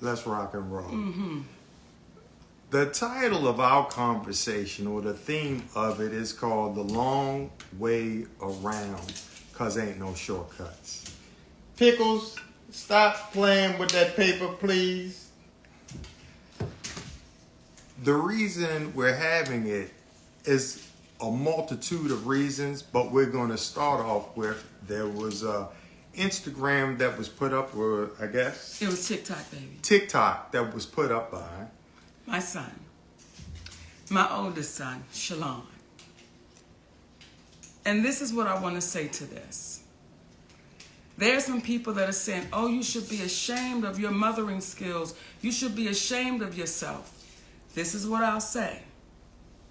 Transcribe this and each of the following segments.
Let's rock and roll. The title of our conversation, or the theme of it, is called The Long Way Around, because ain't no shortcuts. Pickles, stop playing with that paper, please. The reason we're having it is a multitude of reasons, but we're going to start off with, there was a Instagram that was put up, or I guess it was TikTok, baby. TikTok that was put up by my son, my oldest son, Shalon. And this is what I want to say to this. There are some people that are saying, oh, you should be ashamed of your mothering skills. You should be ashamed of yourself. This is what I'll say.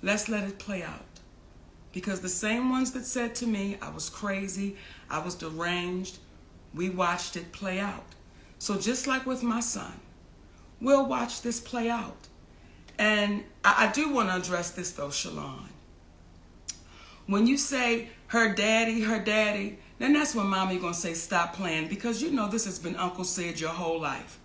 Let's let it play out. Because the same ones that said to me, I was crazy, I was deranged, we watched it play out. So just like with my son, we'll watch this play out. And I do want to address this though, Shalon. When you say her daddy, then that's when mommy gonna say stop playing, because you know this has been Uncle Sid your whole life.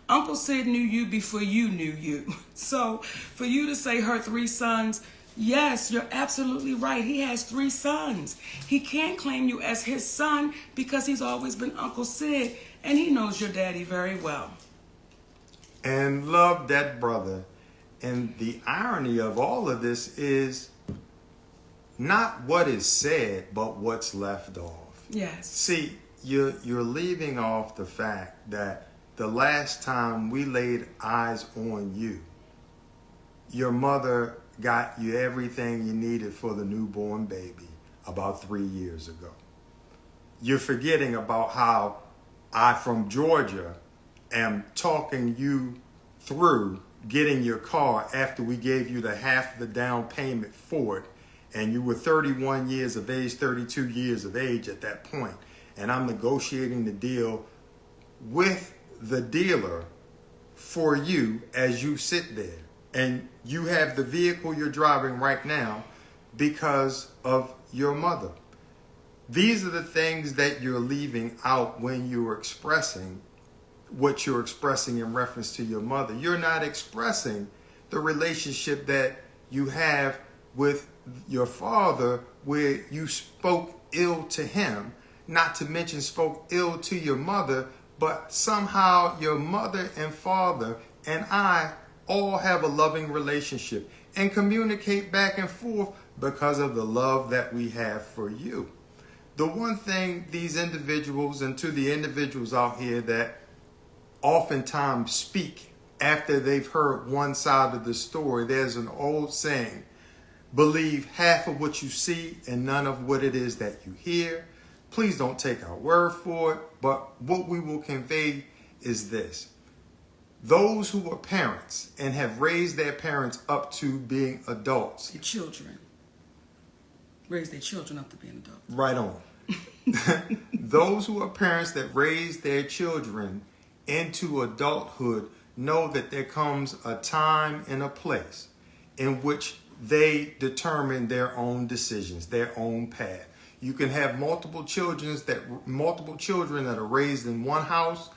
Uncle Sid knew you before you knew you. So for you to say her 3 sons, yes, you're absolutely right. He has 3 sons. He can't claim you as his son because he's always been Uncle Sid, and he knows your daddy very well. And love that brother. And the irony of all of this is not what is said, but what's left off. Yes. See, you're leaving off the fact that the last time we laid eyes on you, your mother got you everything you needed for the newborn baby about 3 years ago. You're forgetting about how I, from Georgia, am talking you through getting your car after we gave you the half of the down payment for it, and you were 31 years of age, 32 years of age at that point, and I'm negotiating the deal with the dealer for you as you sit there. And you have the vehicle you're driving right now because of your mother. These are the things that you're leaving out when you're expressing what you're expressing in reference to your mother. You're not expressing the relationship that you have with your father, where you spoke ill to him, not to mention spoke ill to your mother, but somehow your mother and father and I all have a loving relationship and communicate back and forth because of the love that we have for you. The one thing these individuals, and to the individuals out here that oftentimes speak after they've heard one side of the story, there's an old saying, believe half of what you see and none of what it is that you hear. Please don't take our word for it, but what we will convey is this. Those who are parents and have raised their parents up to being adults. The children. Raise their children up to being adults. Right on. Those who are parents that raise their children into adulthood know that there comes a time and a place in which they determine their own decisions, their own path. You can have multiple children that are raised in one house,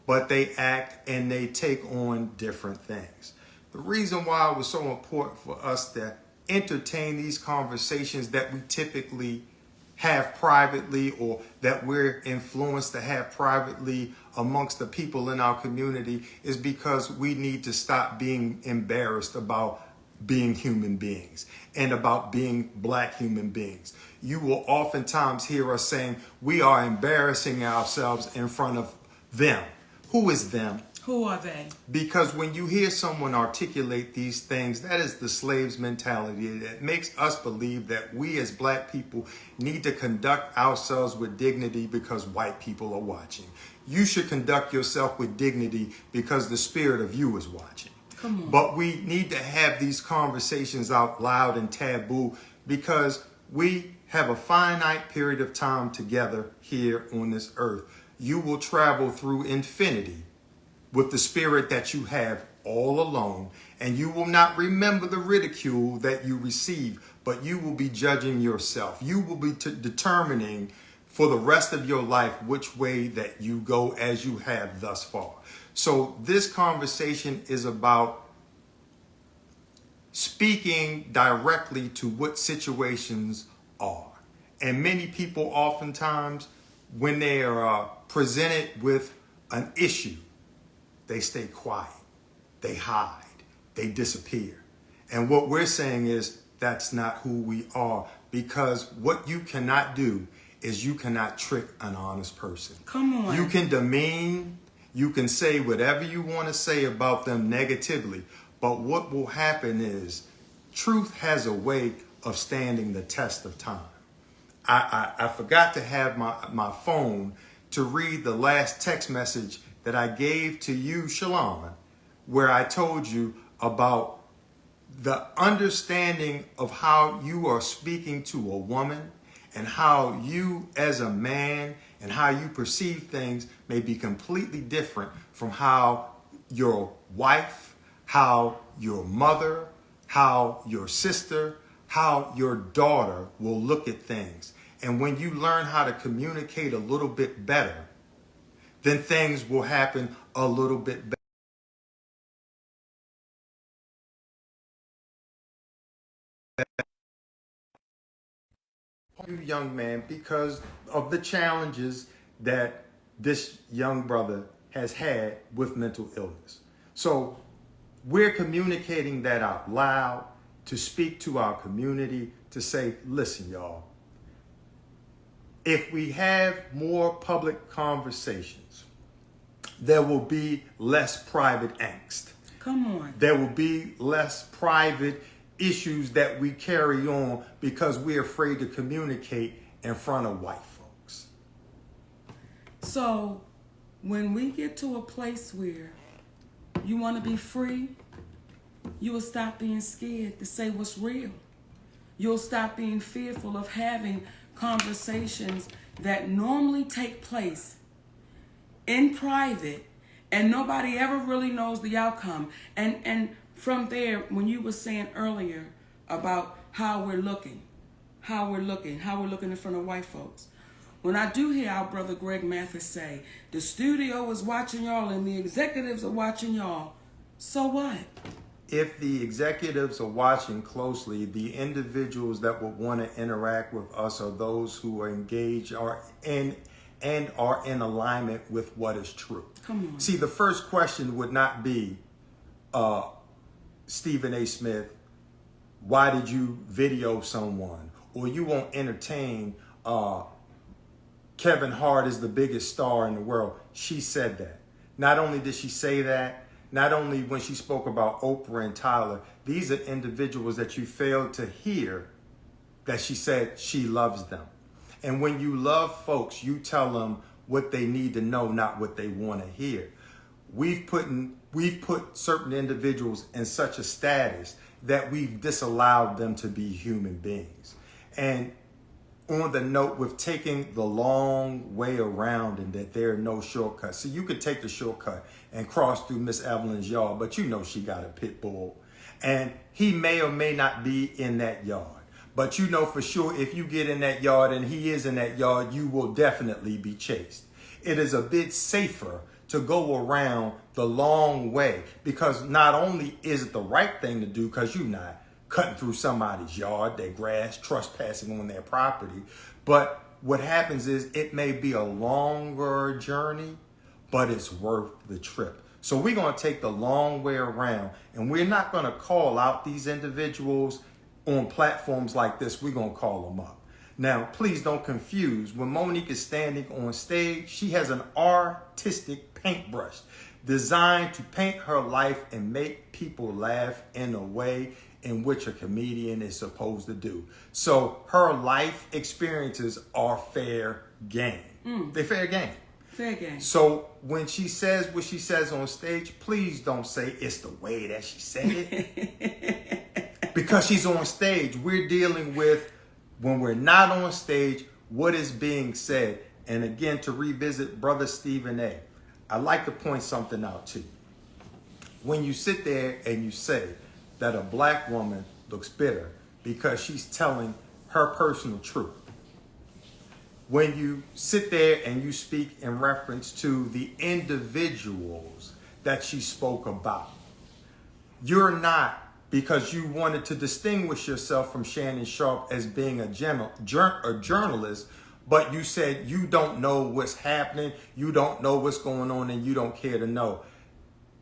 but they act and they take on different things. The reason why it was so important for us to entertain these conversations that we typically have privately, or that we're influenced to have privately amongst the people in our community, is because we need to stop being embarrassed about being human beings and about being black human beings. You will oftentimes hear us saying we are embarrassing ourselves in front of them. Who is them? Who are they? Because when you hear someone articulate these things, that is the slave's mentality. It makes us believe that we as black people need to conduct ourselves with dignity because white people are watching. You should conduct yourself with dignity because the spirit of you is watching. Come on. But we need to have these conversations out loud and taboo because we have a finite period of time together here on this earth. You will travel through infinity with the spirit that you have all alone, and you will not remember the ridicule that you receive, but you will be judging yourself. You will be determining for the rest of your life which way that you go as you have thus far. So this conversation is about speaking directly to what situations are. And many people oftentimes, when they are presented with an issue, they stay quiet, they hide, they disappear. And what we're saying is that's not who we are, because what you cannot do is you cannot trick an honest person. Come on. You can demean, you can say whatever you want to say about them negatively, but what will happen is truth has a way of standing the test of time. I forgot to have my phone to read the last text message that I gave to you, Shalon, where I told you about the understanding of how you are speaking to a woman and how you as a man and how you perceive things may be completely different from how your wife, how your mother, how your sister, how your daughter will look at things. And when you learn how to communicate a little bit better, then things will happen a little bit better. You young man, because of the challenges that this young brother has had with mental illness. So we're communicating that out loud to speak to our community, to say, listen, y'all, if we have more public conversations, there will be less private angst. Come on. There will be less private issues that we carry on because we're afraid to communicate in front of white folks. So when we get to a place where you want to be free, you will stop being scared to say what's real. You'll stop being fearful of having conversations that normally take place in private and nobody ever really knows the outcome. And from there, when you were saying earlier about how we're looking in front of white folks. When I do hear our brother Greg Mathis say, the studio is watching y'all and the executives are watching y'all, so what? If the executives are watching closely, the individuals that would want to interact with us are those who are engaged are in alignment with what is true. Come on. See, the first question would not be, Stephen A. Smith, why did you video someone? Or you won't entertain Kevin Hart is the biggest star in the world. She said that. Not only did she say that, not only when she spoke about Oprah and Tyler, these are individuals that you failed to hear that she said she loves them. And when you love folks, you tell them what they need to know, not what they want to hear. We've put certain individuals in such a status that we've disallowed them to be human beings. And on the note with taking the long way around and that there are no shortcuts. So you could take the shortcut and cross through Miss Evelyn's yard, but you know she got a pit bull. And he may or may not be in that yard. But you know for sure if you get in that yard and he is in that yard, you will definitely be chased. It is a bit safer to go around the long way because not only is it the right thing to do because you're not cutting through somebody's yard, their grass, trespassing on their property, but what happens is it may be a longer journey, but it's worth the trip. So we're going to take the long way around and we're not going to call out these individuals on platforms like this. We're going to call them up. Now, please don't confuse. When Monique is standing on stage, she has an artistic paintbrush designed to paint her life and make people laugh in a way in which a comedian is supposed to do. So her life experiences are fair game. They're fair game. Fair game. So when she says what she says on stage, please don't say it's the way that she said it. Because she's on stage. We're dealing with, when we're not on stage, what is being said. And again, to revisit Brother Stephen A., I'd like to point something out to you. When you sit there and you say that a black woman looks bitter because she's telling her personal truth, when you sit there and you speak in reference to the individuals that she spoke about. You're not, because you wanted to distinguish yourself from Shannon Sharpe as being a journalist, but you said you don't know what's happening, you don't know what's going on, and you don't care to know.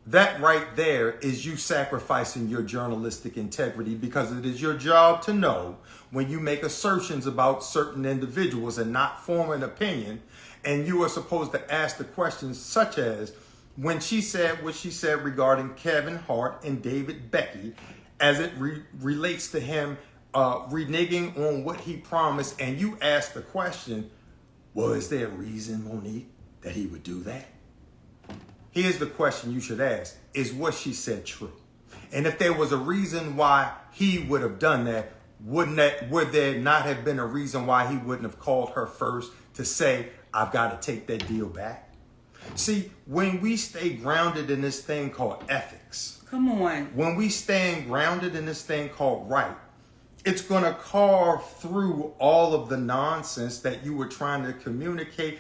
That right there is you sacrificing your journalistic integrity, because it is your job to know when you make assertions about certain individuals and not form an opinion. And you are supposed to ask the questions such as, when she said what she said regarding Kevin Hart and David Becky, as it relates to him reneging on what he promised, and you ask the question, well, is there a reason, Monique, that he would do that? Here's the question you should ask. Is what she said true? And if there was a reason why he would have done that, would there not have been a reason why he wouldn't have called her first to say, I've got to take that deal back? See, when we stay grounded in this thing called ethics, come on, when we stand grounded in this thing called right, it's going to carve through all of the nonsense that you were trying to communicate.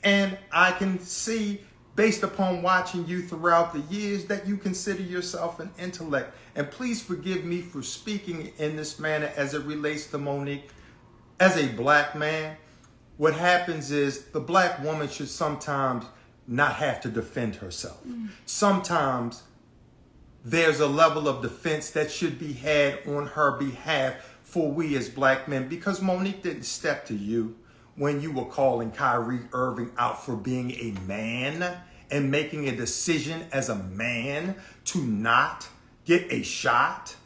And I can see, based upon watching you throughout the years, that you consider yourself an intellect. And please forgive me for speaking in this manner as it relates to Monique. As a black man, what happens is the black woman should sometimes not have to defend herself. Sometimes there's a level of defense that should be had on her behalf for we as black men, because Monique didn't step to you when you were calling Kyrie Irving out for being a man and making a decision as a man to not get a shot,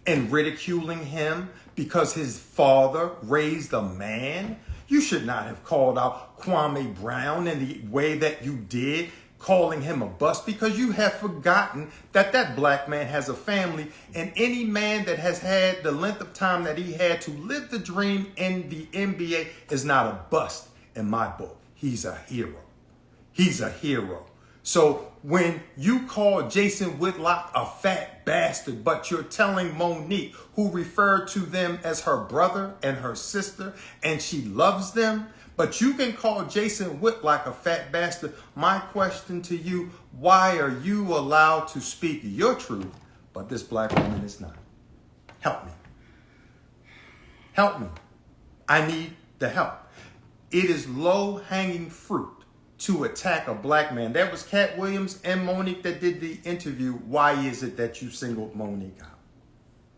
and ridiculing him because his father raised a man. You should not have called out Kwame Brown in the way that you did, calling him a bust, because you have forgotten that that black man has a family, and any man that has had the length of time that he had to live the dream in the NBA is not a bust in my book. He's a hero. He's a hero. So when you call Jason Whitlock a fat bastard, but you're telling Monique, who referred to them as her brother and her sister, and she loves them, but you can call Jason Whitlock a fat bastard. My question to you, why are you allowed to speak your truth, but this black woman is not? Help me. Help me. I need the help. It is low-hanging fruit to attack a black man. That was Cat Williams and Monique that did the interview. Why is it that you singled Monique out?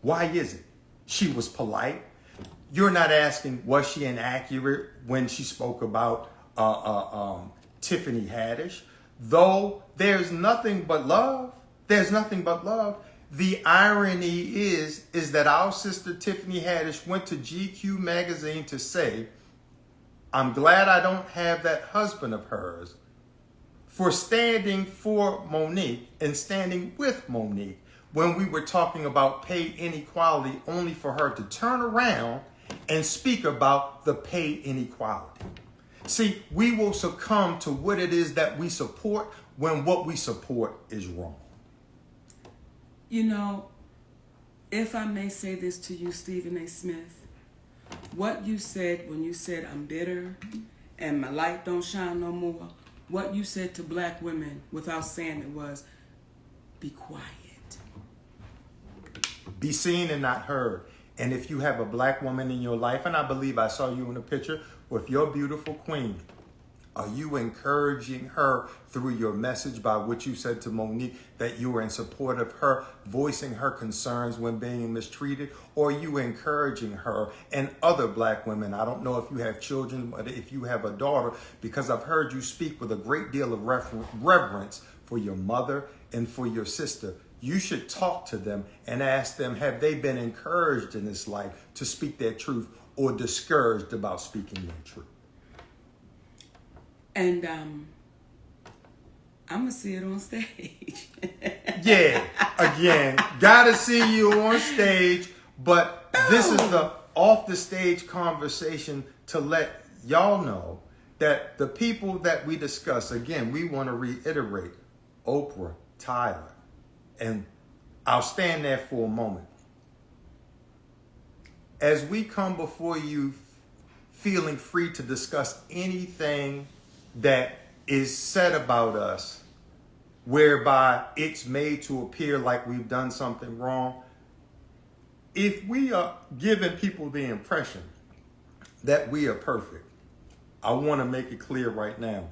Why is it? She was polite. You're not asking, was she inaccurate when she spoke about Tiffany Haddish? Though there's nothing but love. There's nothing but love. The irony is that our sister Tiffany Haddish went to GQ magazine to say, I'm glad I don't have that husband of hers, for standing for Monique and standing with Monique when we were talking about pay inequality, only for her to turn around and speak about the pay inequality. See, we will succumb to what it is that we support when what we support is wrong. You know, if I may say this to you, Stephen A. Smith, what you said when you said I'm bitter and my light don't shine no more, what you said to black women without saying it was, be quiet. Be seen and not heard. And if you have a black woman in your life, and I believe I saw you in a picture with your beautiful queen, are you encouraging her through your message by what you said to Monique, that you were in support of her voicing her concerns when being mistreated? Or are you encouraging her and other black women? I don't know if you have children, but if you have a daughter, because I've heard you speak with a great deal of reverence for your mother and for your sister. You should talk to them and ask them, have they been encouraged in this life to speak their truth or discouraged about speaking their truth? And I'm going to see it on stage. Yeah, again, gotta see you on stage. But this is the off the stage conversation to let y'all know that the people that we discuss, again, we want to reiterate Oprah, Tyler, and I'll stand there for a moment. As we come before you feeling free to discuss anything that is said about us, whereby it's made to appear like we've done something wrong. If we are giving people the impression that we are perfect, I want to make it clear right now,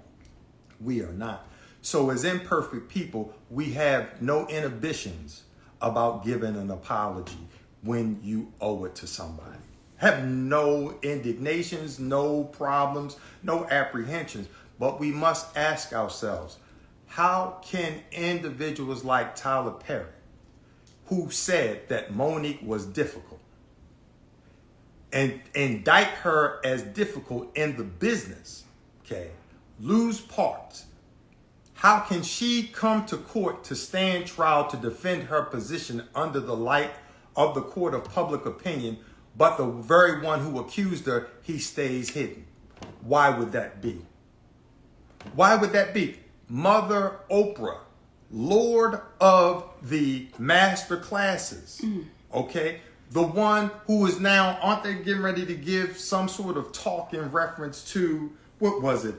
we are not. So as imperfect people, we have no inhibitions about giving an apology when you owe it to somebody. Have no indignations, no problems, no apprehensions. But we must ask ourselves, how can individuals like Tyler Perry, who said that Monique was difficult, and indict her as difficult in the business, okay, lose parts? How can she come to court to stand trial to defend her position under the light of the court of public opinion, but the very one who accused her, he stays hidden? Why would that be? Why would that be? Mother Oprah, Lord of the master classes, okay? The one who is now, aren't they getting ready to give some sort of talk in reference to, what was it?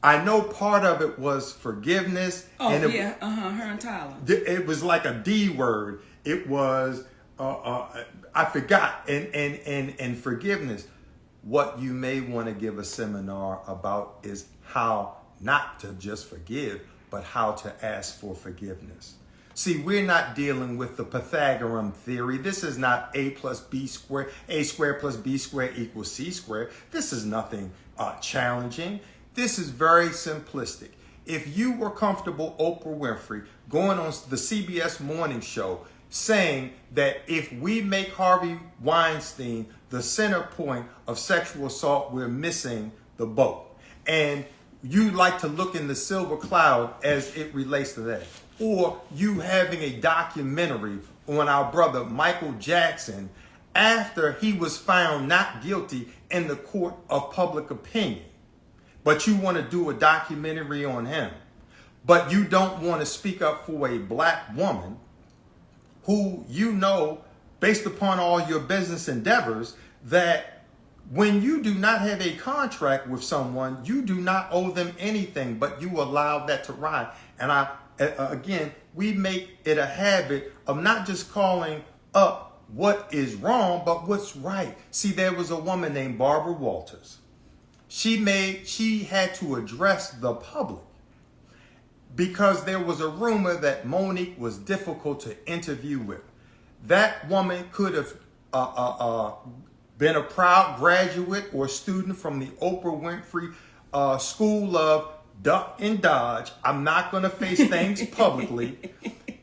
I know part of it was forgiveness. Oh, and yeah, her and Tyler. It was like a D word. It was, I forgot, and forgiveness. What you may want to give a seminar about is how not to just forgive, but how to ask for forgiveness. See, we're not dealing with the Pythagorean theory. This is not A plus B squared, A squared plus B squared equals C squared. This is nothing challenging. This is very simplistic. If you were comfortable, Oprah Winfrey, going on the CBS morning show saying that if we make Harvey Weinstein the center point of sexual assault, we're missing the boat. And you like to look in the silver cloud as it relates to that. Or you having a documentary on our brother Michael Jackson after he was found not guilty in the court of public opinion. But you want to do a documentary on him. But you don't want to speak up for a black woman who you know, based upon all your business endeavors, that when you do not have a contract with someone, you do not owe them anything, but you allow that to ride. And again, we make it a habit of not just calling up what is wrong, but what's right. See, there was a woman named Barbara Walters. She had to address the public because there was a rumor that Monique was difficult to interview with. That woman could have been a proud graduate or student from the Oprah Winfrey School of Duck and Dodge. I'm not going to face things publicly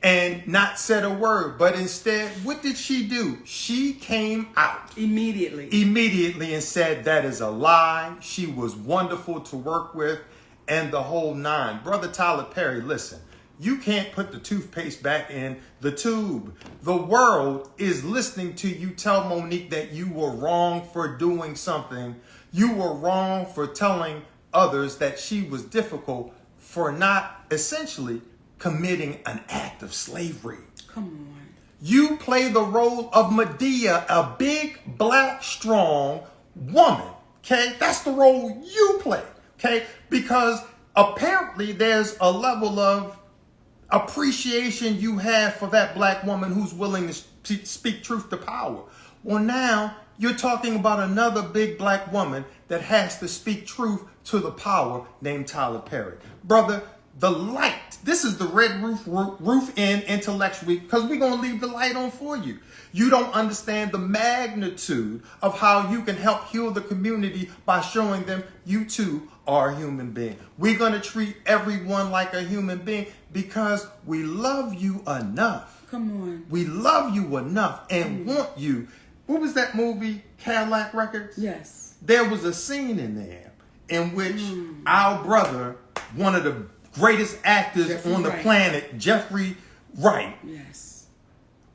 and not said a word. But instead, what did she do? She came out immediately and said that is a lie. She was wonderful to work with and the whole nine. Brother Tyler Perry, listen, you can't put the toothpaste back in the tube. The world is listening to you tell Monique that you were wrong for doing something. You were wrong for telling others that she was difficult for not essentially committing an act of slavery. Come on. You play the role of Medea, a big, black, strong woman. Okay? That's the role you play. Okay? Because apparently there's a level of appreciation you have for that black woman who's willing to speak truth to power. Well, now you're talking about another big black woman that has to speak truth to the power named Tyler Perry. Brother, the light, this is the red roof in intellectually, because we're going to leave the light on for you. You don't understand the magnitude of how you can help heal the community by showing them you too are a human being. We're going to treat everyone like a human being because we love you enough. Come on. We love you enough and want you. What was that movie, Cadillac Records? Yes. There was a scene in there in which our brother, one of the greatest actors Jeffrey on the Wright. planet, Jeffrey Wright, Yes.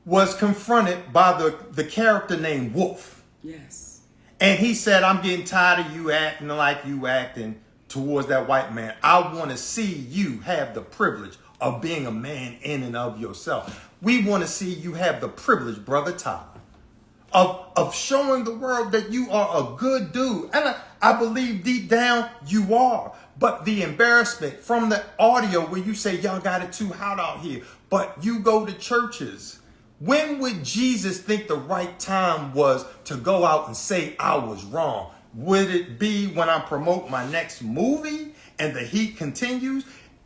was confronted by the character named Wolf. Yes. And he said, I'm getting tired of you acting like you acting towards that white man. I want to see you have the privilege of being a man in and of yourself. We want to see you have the privilege, Brother Tyler, of showing the world that you are a good dude. And I believe deep down you are. But the embarrassment from the audio where you say, y'all got it too hot out here, but you go to churches. When would Jesus think the right time was to go out and say I was wrong? Would it be when I promote my next movie and the heat continues?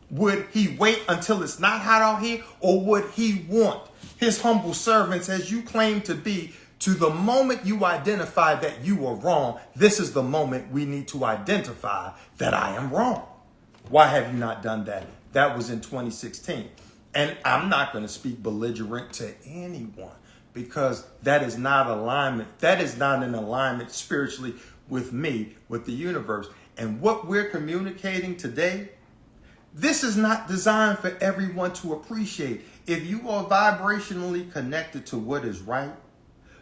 Would he wait until it's not hot out here? Or would he want his humble servants, as you claim to be, to the moment you identify that you are wrong, this is the moment we need to identify that I am wrong. Why have you not done that? That was in 2016. And I'm not going to speak belligerent to anyone because that is not alignment. That is not in alignment spiritually with me, with the universe. And what we're communicating today, this is not designed for everyone to appreciate. If you are vibrationally connected to what is right,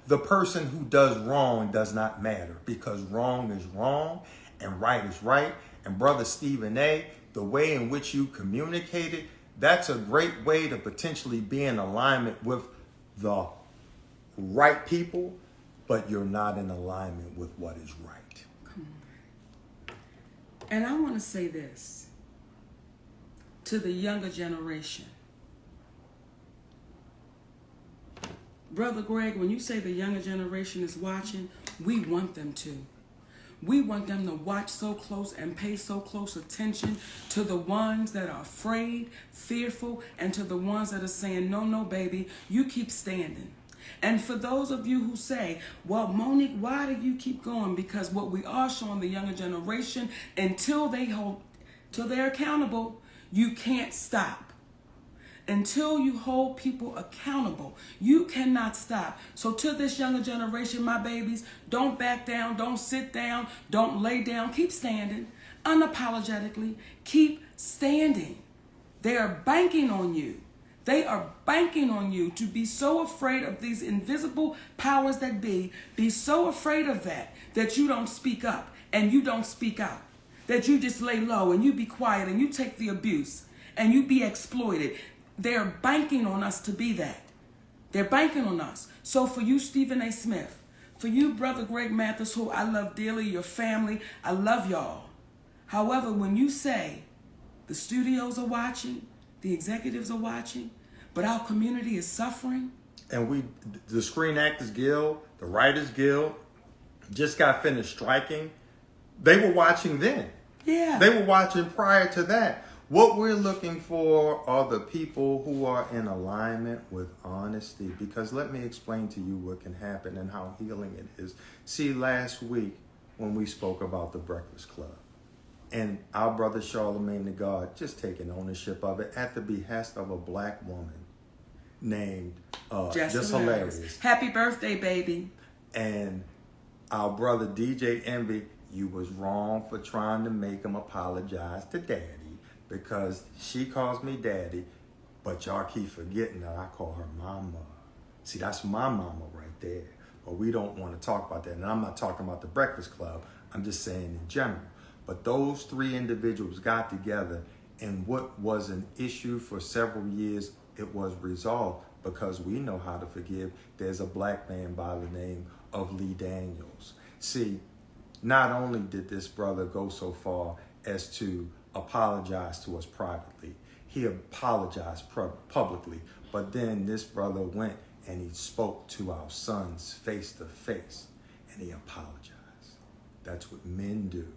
the person who does wrong does not matter because wrong is wrong and right is right. And Brother Stephen A., the way in which you communicated, that's a great way to potentially be in alignment with the right people, but you're not in alignment with what is right. Come on. And I want to say this to the younger generation. Brother Greg, when you say the younger generation is watching, we want them to. We want them to watch so close and pay so close attention to the ones that are afraid, fearful, and to the ones that are saying, no, no, baby, you keep standing. And for those of you who say, well, Monique, why do you keep going? Because what we are showing the younger generation, till they're accountable, you can't stop. Until you hold people accountable, you cannot stop. So to this younger generation, my babies, don't back down, don't sit down, don't lay down. Keep standing unapologetically. Keep standing. They are banking on you. They are banking on you to be so afraid of these invisible powers that be so afraid of that you don't speak up and you don't speak out, that you just lay low and you be quiet and you take the abuse and you be exploited. They're banking on us to be that. They're banking on us. So for you, Stephen A. Smith, for you, Brother Greg Mathis, who I love dearly, your family, I love y'all. However, when you say the studios are watching, the executives are watching, but our community is suffering. And the Screen Actors Guild, the Writers Guild, just got finished striking. They were watching then. Yeah. They were watching prior to that. What we're looking for are the people who are in alignment with honesty. Because let me explain to you what can happen and how healing it is. See, last week when we spoke about the Breakfast Club and our brother Charlemagne the God just taking ownership of it at the behest of a black woman named Just Hilarious. Happy birthday, baby. And our brother DJ Envy, you was wrong for trying to make him apologize to Daddy. Because she calls me daddy, but y'all keep forgetting that I call her mama. See, that's my mama right there. But we don't want to talk about that. And I'm not talking about the Breakfast Club. I'm just saying in general. But those three individuals got together, and what was an issue for several years, it was resolved because we know how to forgive. There's a black man by the name of Lee Daniels. See, not only did this brother go so far as to apologize to us privately, he apologized publicly, but then this brother went and he spoke to our sons face to face and he apologized. That's what men do.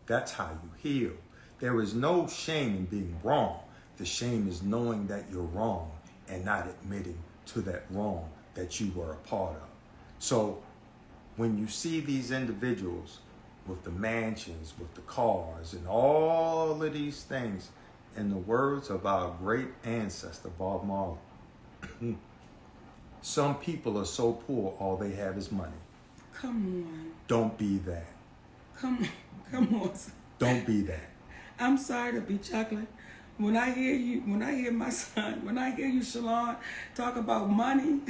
That's how you heal. There is no shame in being wrong. The shame is knowing that you're wrong and not admitting to that wrong that you were a part of. So when you see these individuals with the mansions, with the cars, and all of these things, in the words of our great ancestor, Bob Marley, some people are so poor, all they have is money. Come on. Don't be that. Come on. Don't be that. I'm sorry to be chocolate. When I hear you, when I hear my son, when I hear you, Shalon, talk about money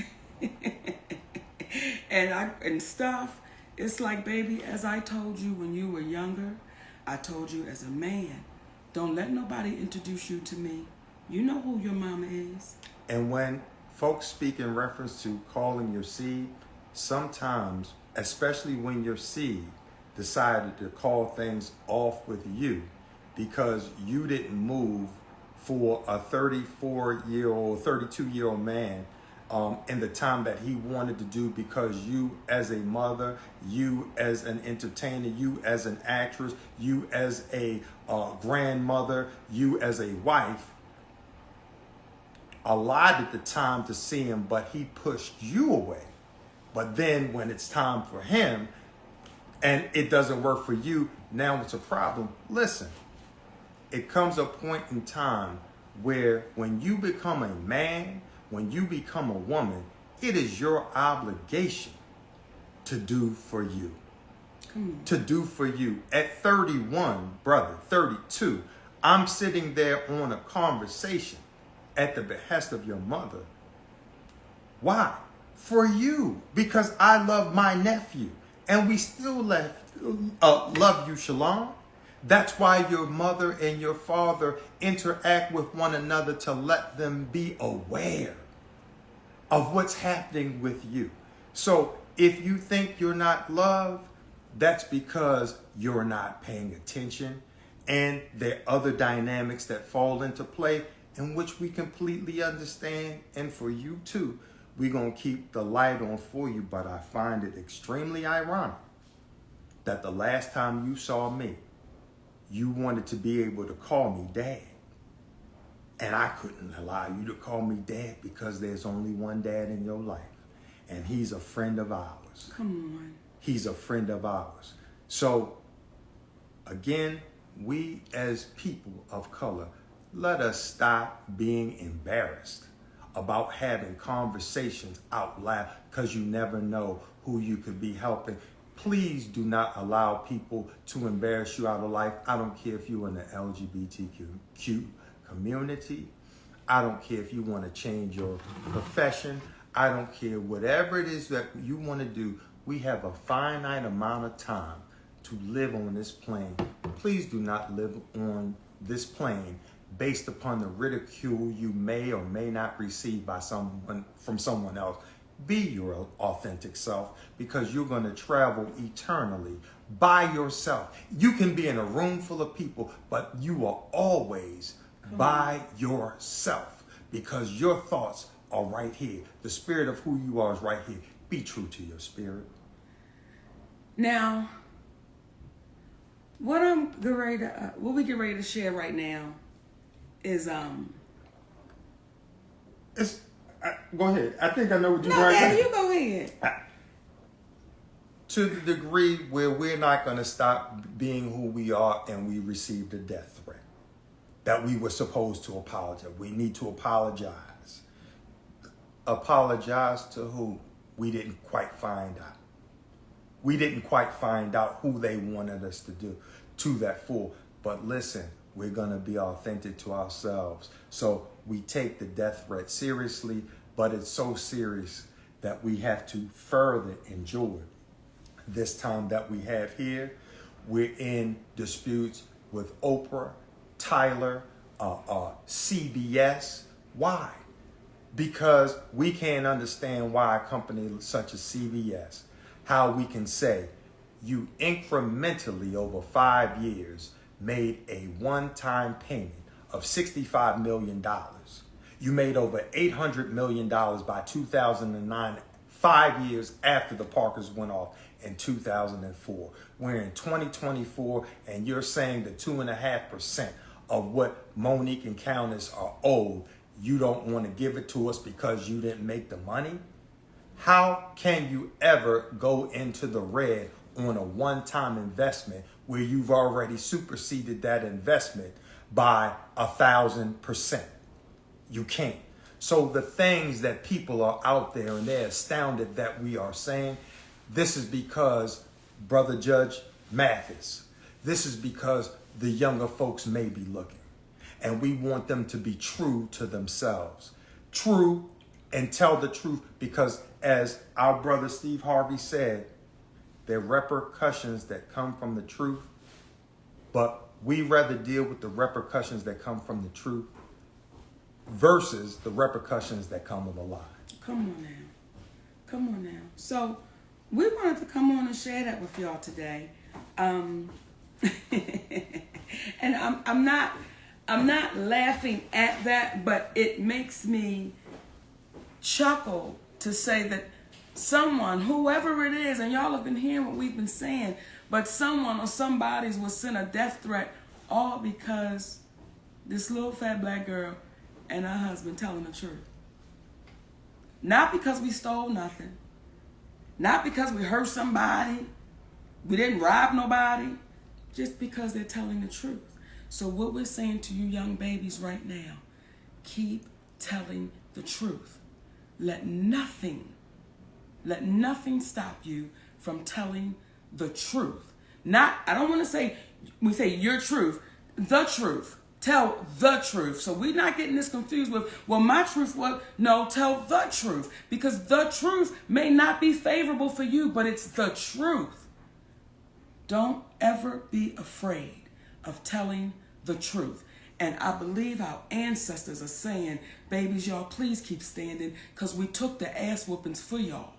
and stuff, it's like, baby, as I told you when you were younger, I told you as a man, don't let nobody introduce you to me. You know who your mama is. And when folks speak in reference to calling your seed, sometimes, especially when your seed decided to call things off with you, because you didn't move for a 34-year-old, 32-year-old man in the time that he wanted to do, because you as a mother, you as an entertainer, you as an actress, you as a grandmother, you as a wife, allotted the time to see him, but he pushed you away. But then when it's time for him and it doesn't work for you, now it's a problem. Listen, it comes a point in time where when you become a man, when you become a woman, it is your obligation to do for you. To do for you. At 31, brother, 32, I'm sitting there on a conversation at the behest of your mother. Why? For you. Because I love my nephew. And we still love you, Shalom. That's why your mother and your father interact with one another, to let them be aware of what's happening with you. So if you think you're not loved, that's because you're not paying attention. And there are other dynamics that fall into play, in which we completely understand. And for you too, we're going to keep the light on for you. But I find it extremely ironic that the last time you saw me, you wanted to be able to call me dad. And I couldn't allow you to call me dad, because there's only one dad in your life. And he's a friend of ours. Come on. He's a friend of ours. So again, we as people of color, let us stop being embarrassed about having conversations out loud, because you never know who you could be helping. Please do not allow people to embarrass you out of life. I don't care if you're in the LGBTQ community. I don't care if you want to change your profession. I don't care. Whatever it is that you want to do, we have a finite amount of time to live on this plane. Please do not live on this plane based upon the ridicule you may or may not receive from someone else. Be your authentic self, because you're going to travel eternally by yourself. You can be in a room full of people, but you are always by yourself, because your thoughts are right here. The spirit of who you are is right here. Be true to your spirit. Now, what we get ready to share right now is Go ahead. I think I know what you're no, trying Daddy, to say. you go ahead. To the degree where we're not going to stop being who we are, and we received a death threat that we were supposed to apologize. We need to apologize. Apologize to who? We didn't quite find out. We didn't quite find out who they wanted us to do to that full. But listen, we're going to be authentic to ourselves. So we take the death threat seriously, but it's so serious that we have to further enjoy this time that we have here. We're in disputes with Oprah, Tyler, CBS. Why? Because we can't understand why a company such as CBS, how we can say you incrementally over 5 years made a one-time payment of $65 million. You made over $800 million by 2009, 5 years after the Parkers went off in 2004. We're in 2024, and you're saying the 2.5% of what Monique and Countess are owed, you don't want to give it to us because you didn't make the money? How can you ever go into the red on a one-time investment where you've already superseded that investment by 1,000%? You can't. So the things that people are out there and they're astounded that we are saying, this is because Brother Judge Mathis, this is because the younger folks may be looking. And we want them to be true to themselves. True and tell the truth, because as our brother Steve Harvey said, there are repercussions that come from the truth, but we rather deal with the repercussions that come from the truth versus the repercussions that come with a lie. Come on now. Come on now. So we wanted to come on and share that with y'all today. And I'm not laughing at that, but it makes me chuckle to say that someone, whoever it is, and y'all have been hearing what we've been saying, but someone or somebody's will send a death threat all because this little fat black girl and her husband telling the truth. Not because we stole nothing. Not because we hurt somebody. We didn't rob nobody. Just because they're telling the truth. So what we're saying to you young babies right now, keep telling the truth. Let nothing stop you from telling the truth. Not, I don't want to say, we say your truth, the truth. Tell the truth. So we're not getting this confused with, well, my truth was, no, tell the truth. Because the truth may not be favorable for you, but it's the truth. Don't ever be afraid of telling the truth. And I believe our ancestors are saying, babies, y'all, please keep standing, because we took the ass whoopings for y'all.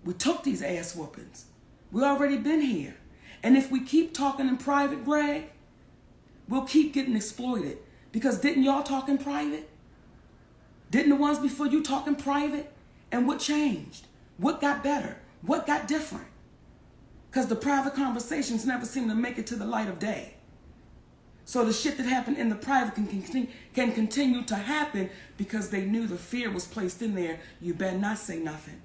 We took these ass whoopings. We already been here. And if we keep talking in private, Greg, we'll keep getting exploited. Because didn't y'all talk in private? Didn't the ones before you talk in private? And what changed? What got better? What got different? Because the private conversations never seem to make it to the light of day. So the shit that happened in the private can continue to happen because they knew the fear was placed in there. You better not say nothing.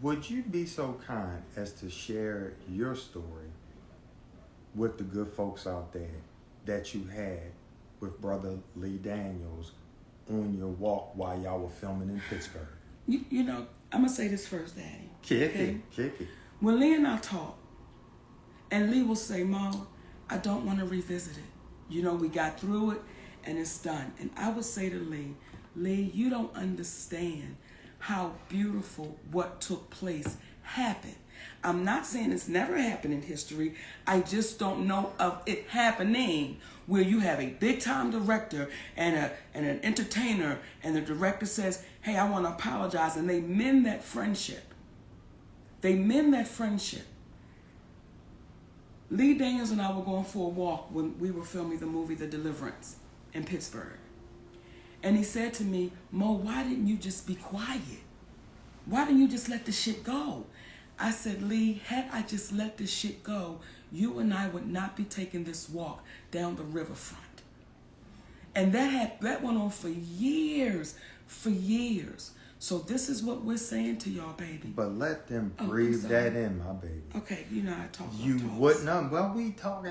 Would you be so kind as to share your story with the good folks out there that you had with Brother Lee Daniels on your walk while y'all were filming in Pittsburgh? You know, I'm going to say this first, Daddy. Kick it. When Lee and I talk, and Lee will say, Mo, I don't want to revisit it. You know, we got through it and it's done. And I would say to Lee, you don't understand how beautiful what took place happened. I'm not saying it's never happened in history. I just don't know of it happening where you have a big time director and an entertainer, and the director says, hey, I want to apologize, and they mend that friendship. Lee Daniels and I were going for a walk when we were filming the movie The Deliverance in Pittsburgh. And he said to me, Mo, why didn't you just be quiet? Why didn't you just let the shit go? I said, Lee, had I just let this shit go, you and I would not be taking this walk down the riverfront. And that went on for years. So this is what we're saying to y'all, baby. But let them breathe that in, my baby. Okay, you know I talk. You wouldn't. Well, we talk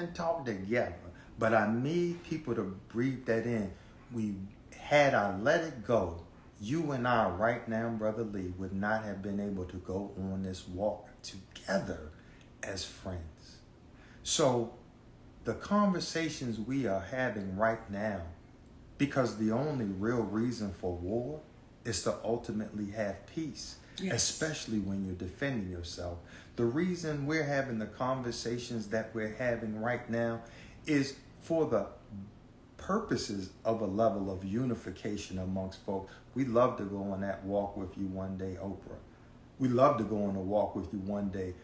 together. But I need people to breathe that in. Had I let it go, you and I right now, Brother Lee, would not have been able to go on this walk together as friends. So the conversations we are having right now, because the only real reason for war is to ultimately have peace, yes, especially when you're defending yourself. The reason we're having the conversations that we're having right now is for the purposes of a level of unification amongst folks. We love to go on that walk with you one day, Oprah. We love to go on a walk with you one day,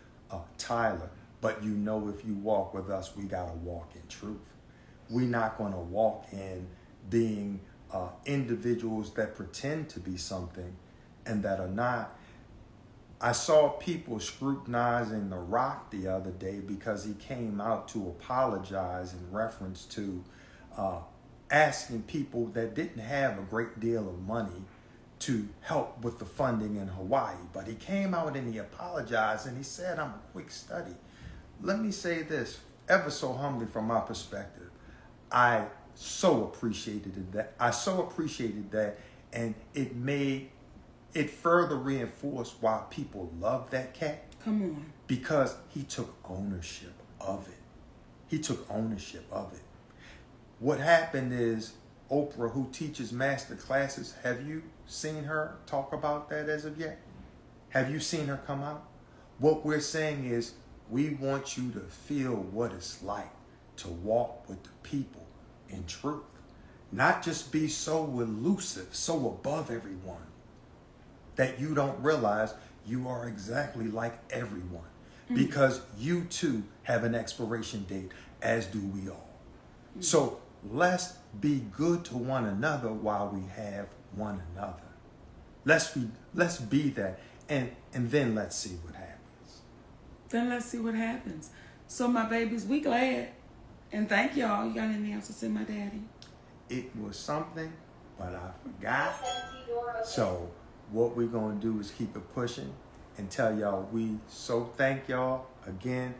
Tyler. But you know, if you walk with us, we got to walk in truth. We're not going to walk in being individuals that pretend to be something and that are not. I saw people scrutinizing The Rock the other day because he came out to apologize in reference to asking people that didn't have a great deal of money to help with the funding in Hawaii. But he came out and he apologized and he said, I'm a quick study. Let me say this, ever so humbly from my perspective, I so appreciated that, and it further reinforced why people love that cat. Come on. Because he took ownership of it. What happened is, Oprah, who teaches master classes, have you seen her talk about that as of yet? Have you seen her come out? What we're saying is, we want you to feel what it's like to walk with the people in truth. Not just be so elusive, so above everyone, that you don't realize you are exactly like everyone. Because you too have an expiration date, as do we all. So let's be good to one another while we have one another. Let's be that, and then let's see what happens. Then let's see what happens. So my babies, we glad. And thank y'all. You got anything else to say, my daddy? It was something, but I forgot. So what we're going to do is keep it pushing and tell y'all we so thank y'all. Again,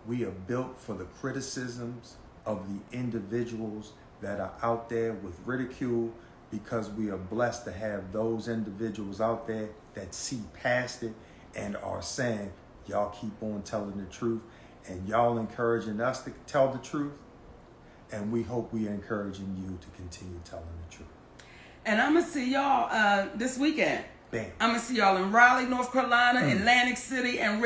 we are built for the criticisms of the individuals that are out there with ridicule, because we are blessed to have those individuals out there that see past it and are saying, y'all keep on telling the truth, and y'all encouraging us to tell the truth, and we hope we are encouraging you to continue telling the truth. And I'm going to see y'all this weekend. Bam. I'm going to see y'all in Raleigh, North Carolina, Atlantic City, and